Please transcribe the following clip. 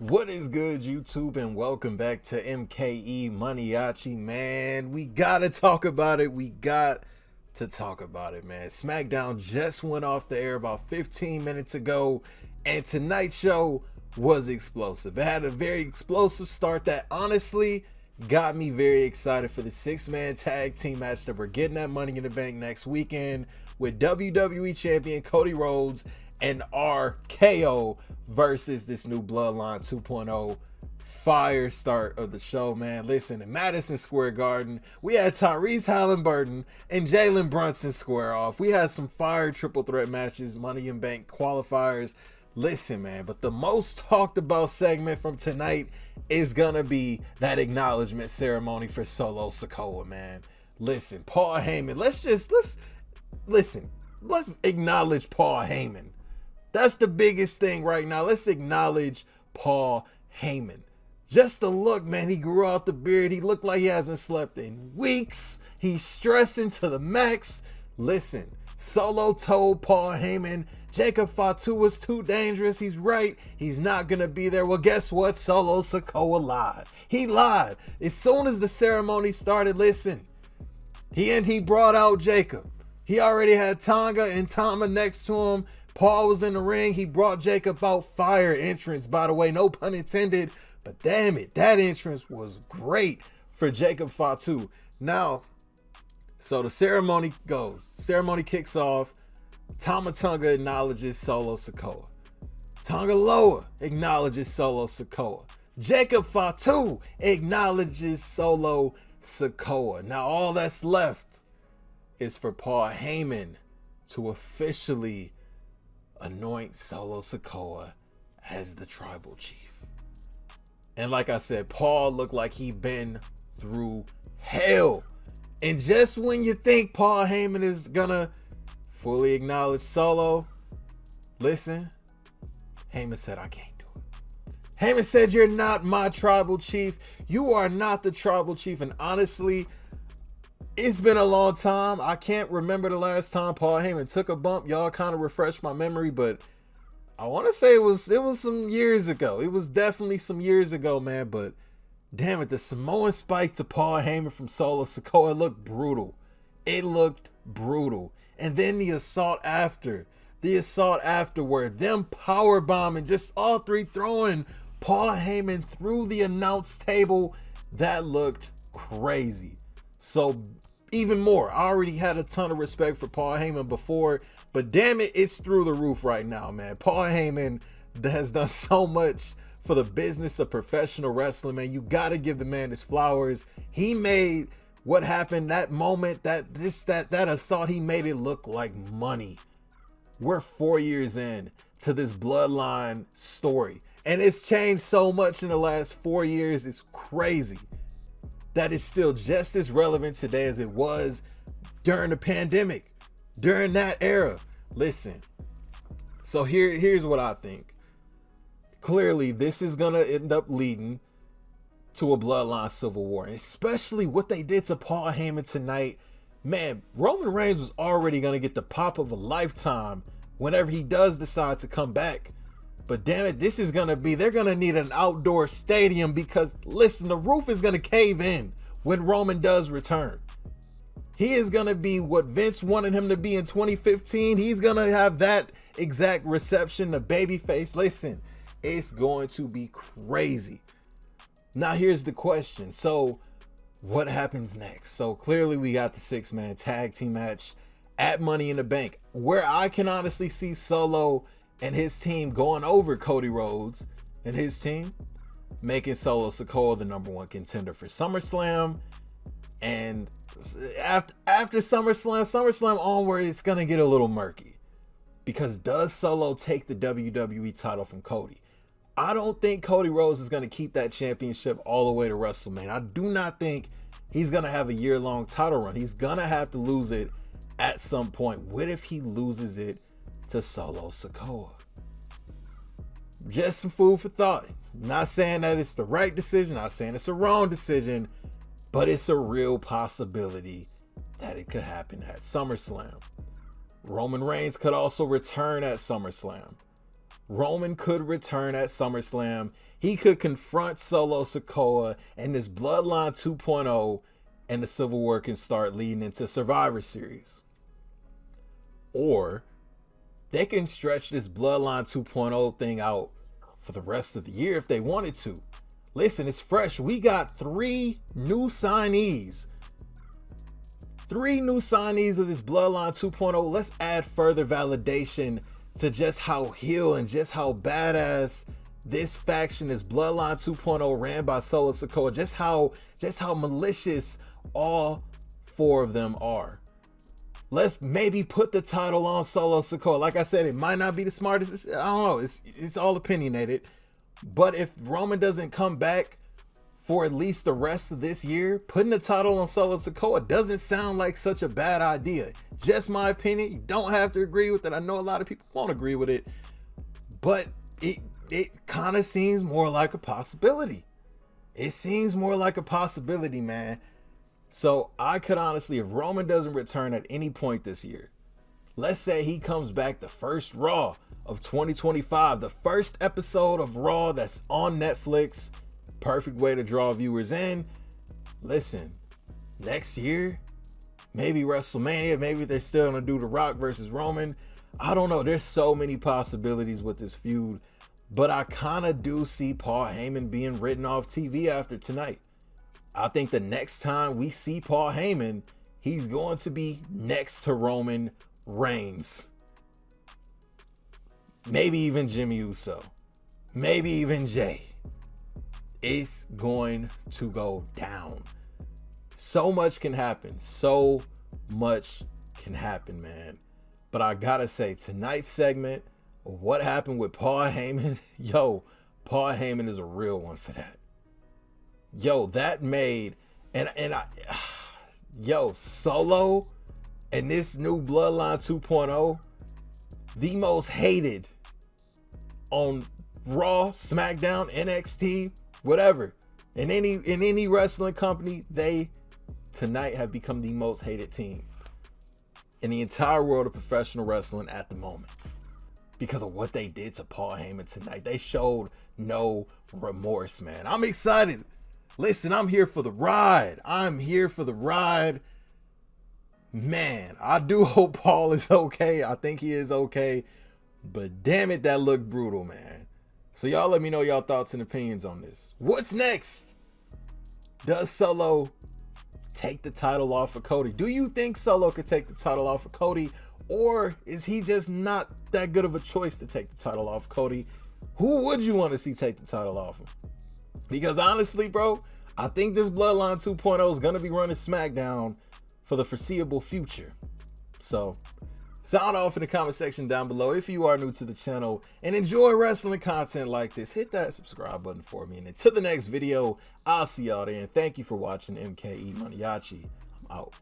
What is good, YouTube, and welcome back to MKE MANIACI, man. We gotta talk about it. We got to talk about it, man. Smackdown just went off the air about 15 minutes ago, and tonight's show was explosive. It had a very explosive start that honestly got me very excited for the six-man tag team match that we're getting at Money in the Bank next weekend with WWE Champion Cody Rhodes and RKO versus this new Bloodline 2.0 fire start of the show, man. Listen, in Madison Square Garden, we had Tyrese Halliburton and Jalen Brunson square off. We had some fire triple threat matches, Money in Bank qualifiers. Listen, man, but the most talked about segment from tonight is gonna be that acknowledgement ceremony for Solo Sikoa, man. Listen, Paul Heyman, let's acknowledge Paul Heyman. That's the biggest thing right now. Let's acknowledge Paul Heyman. Just the look, man. He grew out the beard. He looked like he hasn't slept in weeks. He's stressing to the max. Listen, Solo told Paul Heyman, Jacob Fatu was too dangerous. He's right. He's not going to be there. Well, guess what? Solo Sikoa lied. He lied. As soon as the ceremony started, listen, he brought out Jacob. He already had Tonga and Tama next to him. Paul was in the ring. He brought Jacob out. Fire entrance, by the way, no pun intended. But damn it, that entrance was great for Jacob Fatu. Now, so the ceremony goes. Ceremony kicks off. Tama Tonga acknowledges Solo Sikoa. Tonga Loa acknowledges Solo Sikoa. Jacob Fatu acknowledges Solo Sikoa. Now all that's left is for Paul Heyman to officially anoint Solo Sikoa as the tribal chief. And like I said, Paul looked like he been through hell. And just when you think Paul Heyman is gonna fully acknowledge Solo, listen, Heyman said, I can't do it. Heyman said, you're not my tribal chief. You are not the tribal chief. And honestly, it's been a long time. I can't remember the last time Paul Heyman took a bump. Y'all kind of refreshed my memory, but I want to say it was some years ago. It was definitely some years ago, man. But damn it, the Samoan spike to Paul Heyman from Solo Sikoa looked brutal. It looked brutal. And then the assault afterward, them power bombing, just all three throwing Paul Heyman through the announce table. That looked crazy. So even more, I already had a ton of respect for Paul Heyman before, but damn it, it's through the roof right now, man. Paul Heyman has done so much for the business of professional wrestling, man. You got to give the man his flowers. He made what happened, that moment, that assault, he made it look like money. We're 4 years in to this Bloodline story, and it's changed so much in the last 4 years. It's crazy that is still just as relevant today as it was during the pandemic, during that era. Listen, so here's what I think. Clearly, this is going to end up leading to a Bloodline Civil War, and especially what they did to Paul Heyman tonight. Man, Roman Reigns was already going to get the pop of a lifetime whenever he does decide to come back. But damn it, this is going to be, they're going to need an outdoor stadium because, listen, the roof is going to cave in when Roman does return. He is going to be what Vince wanted him to be in 2015. He's going to have that exact reception, the babyface. Listen, it's going to be crazy. Now, here's the question. So, what happens next? So, clearly, we got the six-man tag team match at Money in the Bank, where I can honestly see Solo and his team going over Cody Rhodes and his team, making Solo Sikoa the #1 contender for SummerSlam. And after SummerSlam onward, it's going to get a little murky. Because does Solo take the WWE title from Cody? I don't think Cody Rhodes is going to keep that championship all the way to WrestleMania. I do not think he's going to have a year-long title run. He's going to have to lose it at some point. What if he loses it to Solo Sikoa? Just some food for thought. Not saying that it's the right decision, not saying it's a wrong decision, but it's a real possibility that it could happen at SummerSlam. Roman Reigns could also return at SummerSlam. Roman could return at SummerSlam. He could confront Solo Sikoa and this Bloodline 2.0, and the Civil War can start leading into Survivor Series. Or they can stretch this Bloodline 2.0 thing out for the rest of the year if they wanted to. Listen, it's fresh. We got 3 new signees. 3 new signees of this Bloodline 2.0. Let's add further validation to just how heel and just how badass this faction is. Bloodline 2.0 ran by Solo Sikoa. Just how malicious all 4 of them are. Let's maybe put the title on Solo Sikoa. Like I said, it might not be the smartest. I don't know. It's all opinionated. But if Roman doesn't come back for at least the rest of this year, putting the title on Solo Sikoa doesn't sound like such a bad idea. Just my opinion. You don't have to agree with it. I know a lot of people won't agree with it, but it kind of seems more like a possibility. It seems more like a possibility, man. So I could honestly, if Roman doesn't return at any point this year, let's say he comes back the first Raw of 2025, the first episode of Raw that's on Netflix, perfect way to draw viewers in. Listen, next year, maybe WrestleMania, maybe they're still gonna do The Rock versus Roman. I don't know. There's so many possibilities with this feud, but I kind of do see Paul Heyman being written off TV after tonight. I think the next time we see Paul Heyman, he's going to be next to Roman Reigns. Maybe even Jimmy Uso. Maybe even Jay. It's going to go down. So much can happen. So much can happen, man. But I gotta say, tonight's segment, what happened with Paul Heyman, yo, Paul Heyman is a real one for that. Yo, that made, yo, Solo and this new Bloodline 2.0, the most hated on Raw, SmackDown, NXT, whatever. In any wrestling company, they tonight have become the most hated team in the entire world of professional wrestling at the moment because of what they did to Paul Heyman tonight. They showed no remorse, man. I'm excited. Listen, I'm here for the ride. I'm here for the ride. Man, I do hope Paul is okay. I think he is okay. But damn it, that looked brutal, man. So y'all let me know y'all thoughts and opinions on this. What's next? Does Solo take the title off of Cody? Do you think Solo could take the title off of Cody? Or is he just not that good of a choice to take the title off Cody? Who would you want to see take the title off him? Because honestly, bro, I think this Bloodline 2.0 is going to be running SmackDown for the foreseeable future. So sound off in the comment section down below. If you are new to the channel and enjoy wrestling content like this, hit that subscribe button for me. And until the next video, I'll see y'all there. And thank you for watching MKE MANIACI. I'm out.